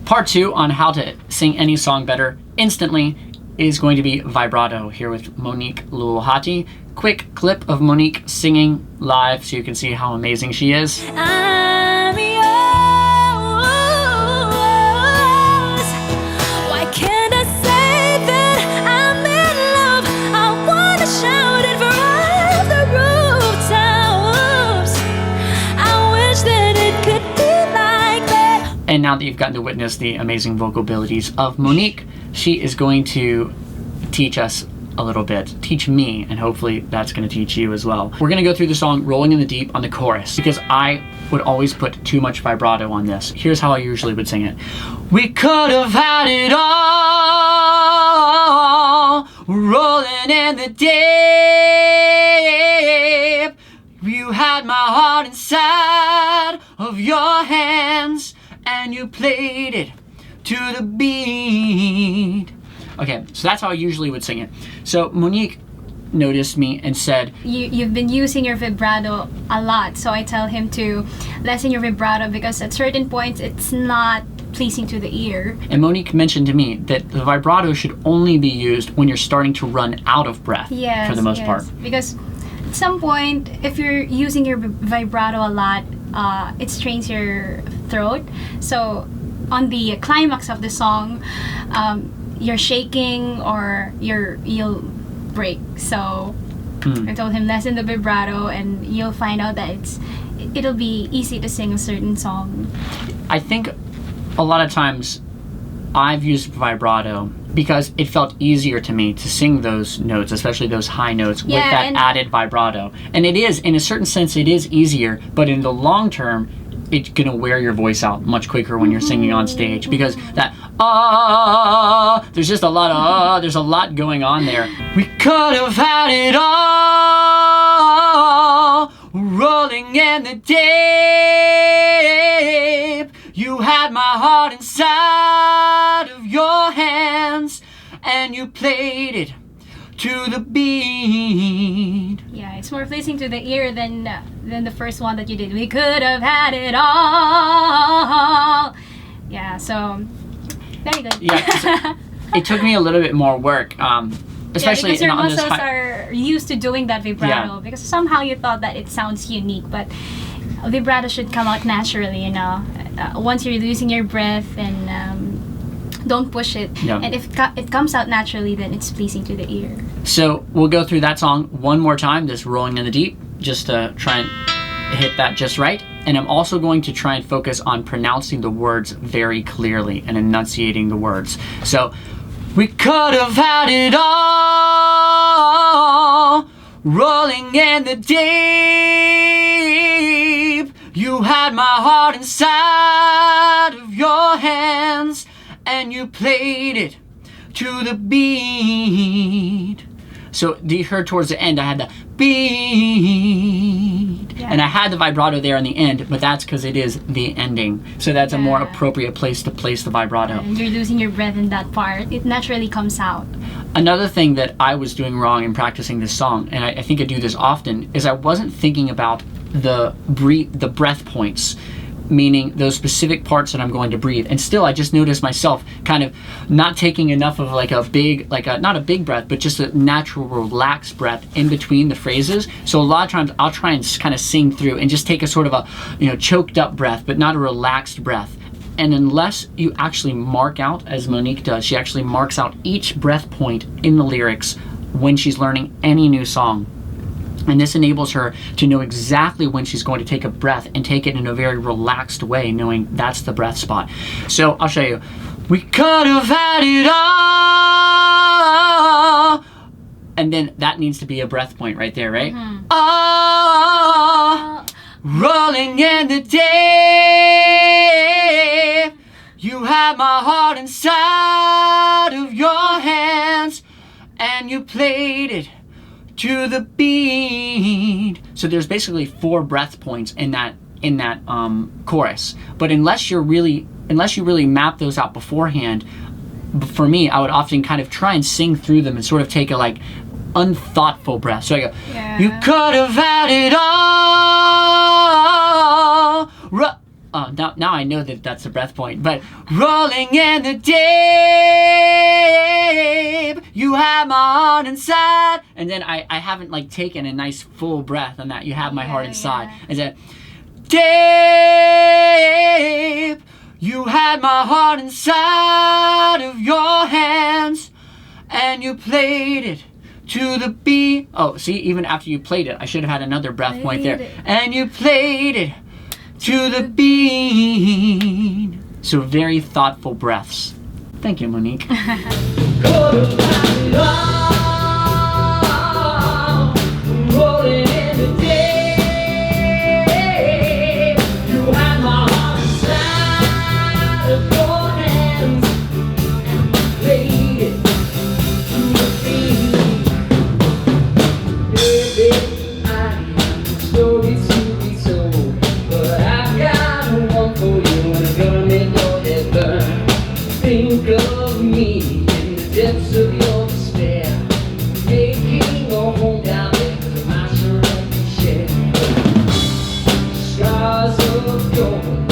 Part 2 on how to sing any song better instantly is going to be Vibrato here with Monique Lualhati. Quick clip of Monique singing live so you can see how amazing she is. I'm yours. Why can't I say that I'm in love? I wanna shout it from the rooftops. I wish that it could be like that. And now that you've gotten to witness the amazing vocal abilities of Monique, she is going to teach us a little bit, teach me, and hopefully that's going to teach you as well. We're going to go through the song Rolling in the Deep on the chorus because I would always put too much vibrato on this. Here's how I usually would sing it. We could have had it all, rolling in the deep. You had my heart inside of your hands and you played it to the beat. Okay, so that's how I usually would sing it. So Monique noticed me and said, You've been using your vibrato a lot, so I tell him to lessen your vibrato because at certain points it's not pleasing to the ear. And Monique mentioned to me that the vibrato should only be used when you're starting to run out of breath for the most part. Because at some point, if you're using your vibrato a lot, it strains your throat. So on the climax of the song, you're shaking or you'll break. So I told him lessen the vibrato and you'll find out that it'll be easy to sing a certain song. I think a lot of times I've used vibrato because it felt easier to me to sing those notes, especially those high notes, with that added vibrato. And it is, in a certain sense, it is easier, but in the long term, it's gonna wear your voice out much quicker when you're singing on stage because that there's just a lot of there's a lot going on there. We could have had it all, rolling in the deep. You had my heart inside of your hands and you played it to the beat. Yeah, it's more pleasing to the ear than the first one that you did. We could have had it all. Yeah, so very good. Yeah, so it took me a little bit more work, especially because your on this muscles are used to doing that vibrato because somehow you thought that it sounds unique, but vibrato should come out naturally, you know. Once you're losing your breath and don't push it. Yeah. And if it comes out naturally, then it's pleasing to the ear. So we'll go through that song one more time, this Rolling in the Deep, just to try and hit that just right. And I'm also going to try and focus on pronouncing the words very clearly and enunciating the words. So, we could have had it all, rolling in the deep. You had my heart inside of your hands and you played it to the beat. So you heard towards the end I had the beat, and I had the vibrato there in the end, but that's because it is the ending. So that's a more appropriate place to place the vibrato. And you're losing your breath in that part. It naturally comes out. Another thing that I was doing wrong in practicing this song, and I think I do this often, is I wasn't thinking about the breath points, meaning those specific parts that I'm going to breathe. And still, I just noticed myself kind of not taking enough of not a big breath, but just a natural relaxed breath in between the phrases. So a lot of times I'll try and kind of sing through and just take a sort of a, choked up breath, but not a relaxed breath. And unless you actually mark out, as Monique does, she actually marks out each breath point in the lyrics when she's learning any new song. And this enables her to know exactly when she's going to take a breath and take it in a very relaxed way, knowing that's the breath spot. So I'll show you. We could have had it all. And then that needs to be a breath point right there, right? Mm-hmm. Oh, rolling in the deep. You had my heart inside of your hands and you played it to the beat. So there's basically 4 breath points in that chorus. But unless you really map those out beforehand, for me, I would often kind of try and sing through them and sort of take a unthoughtful breath. So I go, you could have had it all. now I know that that's the breath point. But rolling in the deep, you have my heart inside. And then I haven't like taken a nice full breath on that. You have my heart inside. I said, deep, you had my heart inside of your hands, and you played it to the beat. Oh, see, even after you played it, I should have had another breath point there. And you played it to the beat. So very thoughtful breaths. Thank you, Monique. Think of me in the depths of your despair, making a home down there for my surrounding share. Stars of gold.